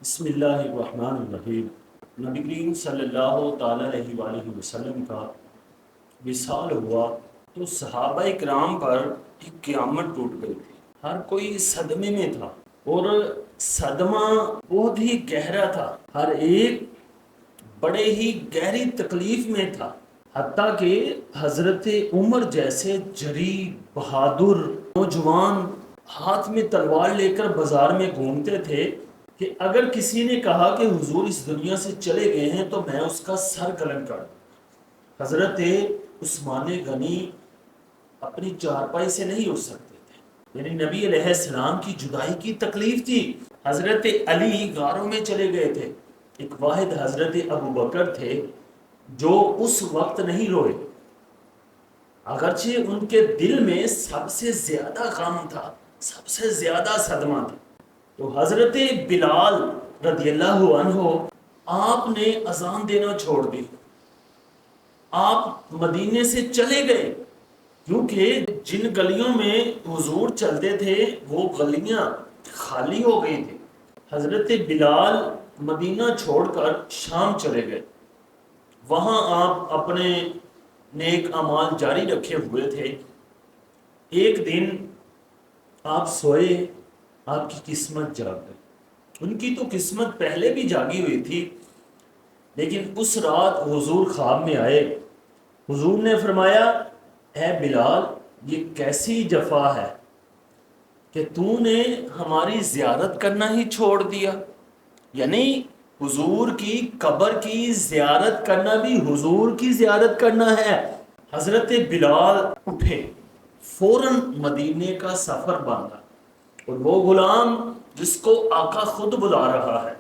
بسم اللہ الرحمن الرحیم۔ نبی کریم صلی اللہ تعالیٰ علیہ وآلہ وسلم کا وصال ہوا تو صحابہ کرام پر ایک قیامت ٹوٹ گئی تھی۔ ہر کوئی صدمے میں تھا اور صدمہ بہت ہی گہرا تھا، ہر ایک بڑے ہی گہری تکلیف میں تھا، حتیٰ کہ حضرت عمر جیسے جری بہادر نوجوان ہاتھ میں تلوار لے کر بازار میں گھومتے تھے کہ اگر کسی نے کہا کہ حضور اس دنیا سے چلے گئے ہیں تو میں اس کا سر قلم کر دوں۔ حضرت عثمان غنی اپنی چارپائی سے نہیں اٹھ سکتے تھے، یعنی نبی علیہ السلام کی جدائی کی تکلیف تھی۔ حضرت علی غاروں میں چلے گئے تھے، ایک واحد حضرت ابو بکر تھے جو اس وقت نہیں روئے، اگرچہ ان کے دل میں سب سے زیادہ غم تھا، سب سے زیادہ صدمہ تھا۔ تو حضرت بلال رضی اللہ عنہ آپ نے اذان دینا چھوڑ دی، آپ مدینے سے چلے گئے، کیونکہ جن گلیوں میں حضور چلتے تھے وہ گلیاں خالی ہو گئی تھی۔ حضرت بلال مدینہ چھوڑ کر شام چلے گئے، وہاں آپ اپنے نیک اعمال جاری رکھے ہوئے تھے۔ ایک دن آپ سوئے، آپ کی قسمت جاگ گئی۔ ان کی تو قسمت پہلے بھی جاگی ہوئی تھی، لیکن اس رات حضور خواب میں آئے۔ حضور نے فرمایا، اے بلال، یہ کیسی جفا ہے کہ تو نے ہماری زیارت کرنا ہی چھوڑ دیا۔ یعنی حضور کی قبر کی زیارت کرنا بھی حضور کی زیارت کرنا ہے۔ حضرت بلال اٹھے، فوراً مدینے کا سفر باندھا، اور وہ غلام جس کو آقا خود بلا رہا ہے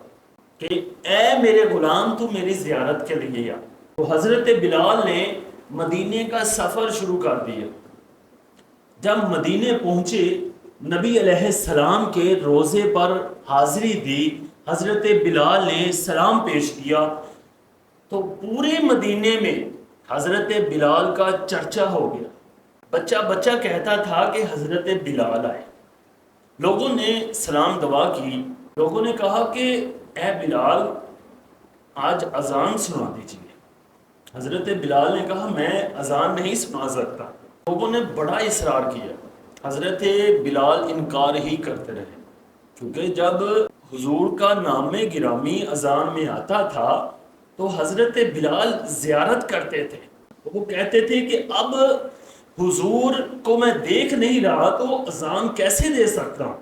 کہ اے میرے غلام تو میری زیارت کے لیے آ، تو حضرت بلال نے مدینے کا سفر شروع کر دیا۔ جب مدینے پہنچے، نبی علیہ السلام کے روزے پر حاضری دی، حضرت بلال نے سلام پیش کیا تو پورے مدینے میں حضرت بلال کا چرچا ہو گیا۔ بچہ بچہ کہتا تھا کہ حضرت بلال آئے۔ لوگوں نے سلام دعا کی، لوگوں نے کہا کہ اے بلال آج اذان سنا دیجیے۔ حضرت بلال نے کہا میں اذان نہیں سنا سکتا۔ لوگوں نے بڑا اصرار کیا، حضرت بلال انکار ہی کرتے رہے، کیونکہ جب حضور کا نام گرامی اذان میں آتا تھا تو حضرت بلال زیارت کرتے تھے۔ وہ کہتے تھے کہ اب حضور کو میں دیکھ نہیں رہا تو اذان کیسے دے سکتا ہوں،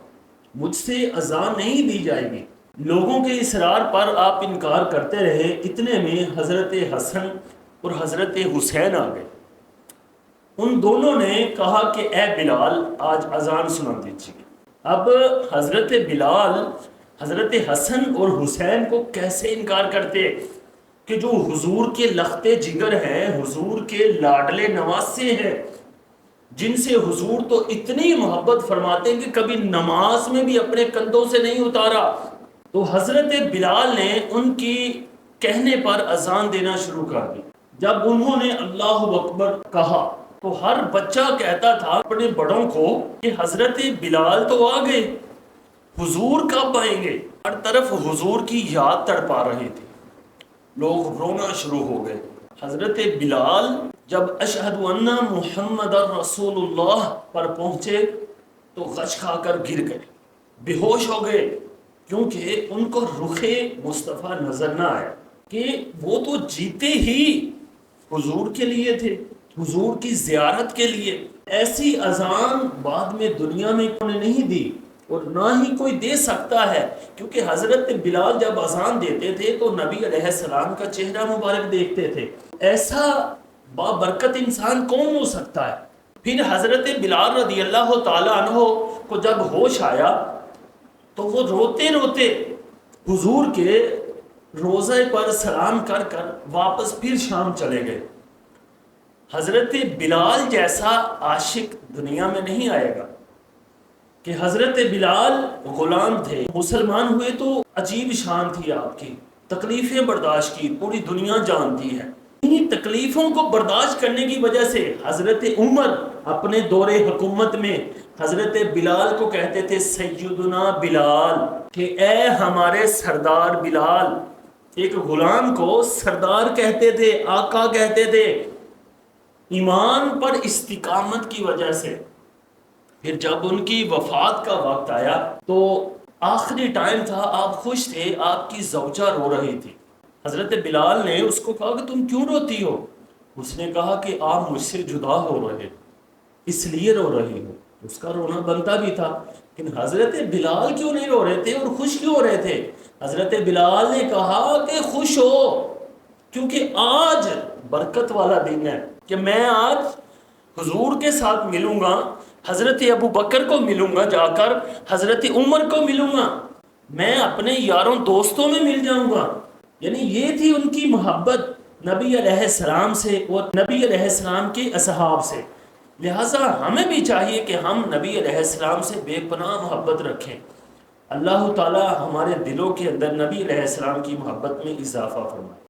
مجھ سے اذان نہیں دی جائے گی۔ لوگوں کے اصرار پر آپ انکار کرتے رہے۔ اتنے میں حضرت حسن اور حضرت حسین آ گئے۔ ان دونوں نے کہا کہ اے بلال آج اذان سنا دیجیے۔ اب حضرت بلال حضرت حسن اور حسین کو کیسے انکار کرتے کہ جو حضور کے لختے جگر ہیں، حضور کے لاڈلے نواسے ہیں، جن سے حضور تو اتنی محبت فرماتے ہیں کہ کبھی نماز میں بھی اپنے کندھوں سے نہیں اتارا۔ تو حضرت بلال نے ان کی کہنے پر اذان دینا شروع کر دی۔ جب انہوں نے اللہ اکبر کہا تو ہر بچہ کہتا تھا اپنے بڑوں کو کہ حضرت بلال تو آ گئے، حضور کب آئیں گے؟ ہر طرف حضور کی یاد تڑپا رہی تھی، لوگ رونا شروع ہو گئے۔ حضرت بلال جب اشہد ان محمد رسول اللہ پر پہنچے تو غش کھا کر گر گئے، بے ہوش ہو گئے، کیونکہ ان کو رخ مصطفیٰ نظر نہ آیا کہ وہ تو جیتے ہی حضور کے لیے تھے، حضور کی زیارت کے لیے۔ ایسی اذان بعد میں دنیا میں انہوں نے نہیں دی اور نہ ہی کوئی دے سکتا ہے، کیونکہ حضرت بلال جب اذان دیتے تھے تو نبی علیہ السلام کا چہرہ مبارک دیکھتے تھے۔ ایسا بابرکت انسان کون ہو سکتا ہے؟ پھر حضرت بلال رضی اللہ تعالیٰ عنہ کو جب ہوش آیا تو وہ روتے روتے حضور کے روضہ پر سلام کر کر واپس پھر شام چلے گئے۔ حضرت بلال جیسا عاشق دنیا میں نہیں آئے گا کہ حضرت بلال غلام تھے، مسلمان ہوئے تو عجیب شان تھی آپ کی، تکلیفیں برداشت کی، پوری دنیا جانتی ہے۔ انہی تکلیفوں کو برداشت کرنے کی وجہ سے حضرت عمر اپنے دور حکومت میں حضرت بلال کو کہتے تھے سیدنا بلال، کہ اے ہمارے سردار بلال۔ ایک غلام کو سردار کہتے تھے، آقا کہتے تھے، ایمان پر استقامت کی وجہ سے۔ پھر جب ان کی وفات کا وقت آیا تو آخری ٹائم تھا، آپ خوش تھے، آپ کی زوجہ رو رہی تھی۔ حضرت بلال نے اس کو کہا کہ تم کیوں روتی ہو؟ اس نے کہا کہ آپ مجھ سے جدا ہو رہے، اس لیے رو رہی ہو۔ اس کا رونا بنتا بھی تھا، لیکن حضرت بلال کیوں نہیں رو رہے تھے اور خوش کیوں ہو رہے تھے؟ حضرت بلال نے کہا کہ خوش ہو، کیونکہ آج برکت والا دن ہے کہ میں آج حضور کے ساتھ ملوں گا، حضرت ابو بکر کو ملوں گا، جا کر حضرت عمر کو ملوں گا، میں اپنے یاروں دوستوں میں مل جاؤں گا۔ یعنی یہ تھی ان کی محبت نبی علیہ السلام سے اور نبی علیہ السلام کے اصحاب سے۔ لہٰذا ہمیں بھی چاہیے کہ ہم نبی علیہ السلام سے بے پناہ محبت رکھیں۔ اللہ تعالی ہمارے دلوں کے اندر نبی علیہ السلام کی محبت میں اضافہ فرمائے۔